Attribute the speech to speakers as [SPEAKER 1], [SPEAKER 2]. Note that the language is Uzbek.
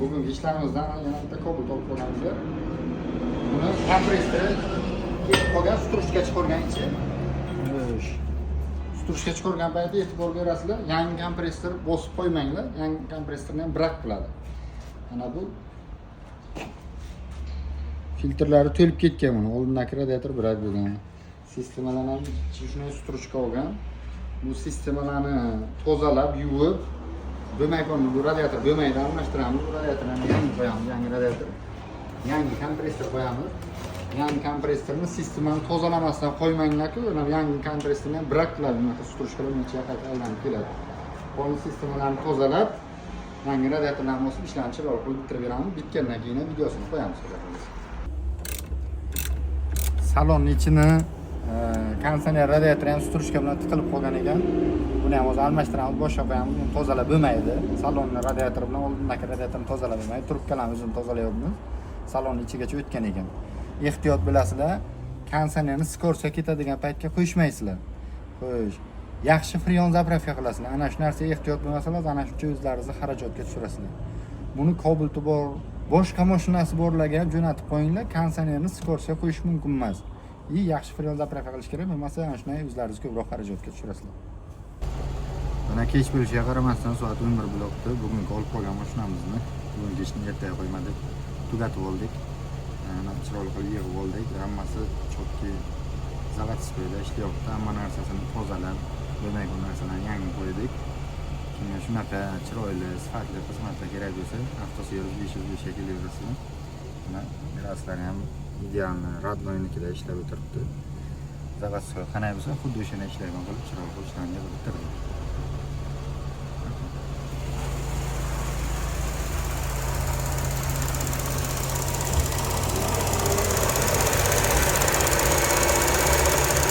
[SPEAKER 1] bugungi ishlarimizdan yana bitta Cobalt olib qo'yamiz. Buni kompressori ketib qolgan, strujka chiqargan ichi. Strujka chiqargan paytda e'tibor berasizlar, yangi kompressor bosib qo'ymanglar, yangi kompressorni ham brak qiladi. Mana bu filtrlari to'lib ketgan buni. Oldindagi radiator brak bo'lgan. Sistemalarni ham shunday strujka olgan. Bu sistemalarni tozalab, yuvib, bo'lmayotgan bu radiator bo'lmaydi, almashtiramiz. Bu radiatorni yangi qo'yamiz, yangi radiator. Yangi kompressor qo'yamiz. Yangi kompressorni sistemani tozalamasdan qo'ymanglar-ku, yangi kompressorni ham brak qiladi, mana strujkalar necha qayta aylanib keladi. Qolgan sistemalarni tozalab, yangi radiatorlarni bosib ishlarni chiroyli qilib bitirib beramiz. Bitgandan keyin videosini qo'yamiz. Salonning ichini konditsioner radiator ham strujka bilan tiqilib qolgan ekan. Buni ham o'zi almashtiramiz, boshqa qo'yamiz. Buni tozalab bo'lmaydi. Salonni radiator bilan oldindagi radiatorni tozalab bo'lmaydi. Trubkalarni o'zini tozalayapmiz. Salonning ichigacha o'tgan ekan. Ehtiyot bo'lasizlar. Konditsionerni skorsa ketadigan paytga qo'yishmaysizlar. Xo'sh. Yaxshi freon zapravka qilasizlar. Ana shu narsaga ehtiyot bo'lmasalar, ana shuncha o'zlaringizni xarajatga tushirasizlar. Buni Cobalt'i bor, boshqa mashinasi borlarga ham jo'natib qo'yinglar. Konditsionerni skorsa qo'yish mumkin emas. Yaxshi freon zapravka qilish kerak, bo'lmasa ana shunday o'zlaringiz ko'proq xarajatga tushirasizlar. Mana kech bo'lishiga qaramasdan soat 11 bo'libdi. Bugungi olib qolgan mashinamizni bugungi ishni ertaga qo'ymadik. Tugatib oldik. Chiroyli qilib yig'ib oldik. Hammasi chotki zavodskoyda ishlayapti. Hamma narsasini tozalab, bo'lmaydigan narsalarni yangi qo'ydik. Kimga shunaqa chiroyli, sifatli xizmatlar kerak bo'lsa, avtoservis 505 ga kelaverasizlar. Mana miraslar ham idealni Radnoynikida ishlab o'tiribdi. Zavodskoy qanday bo'lsa, xuddi o'shani ishlaydigan qilib chiroyli ishlarni yig'ib bitirdik.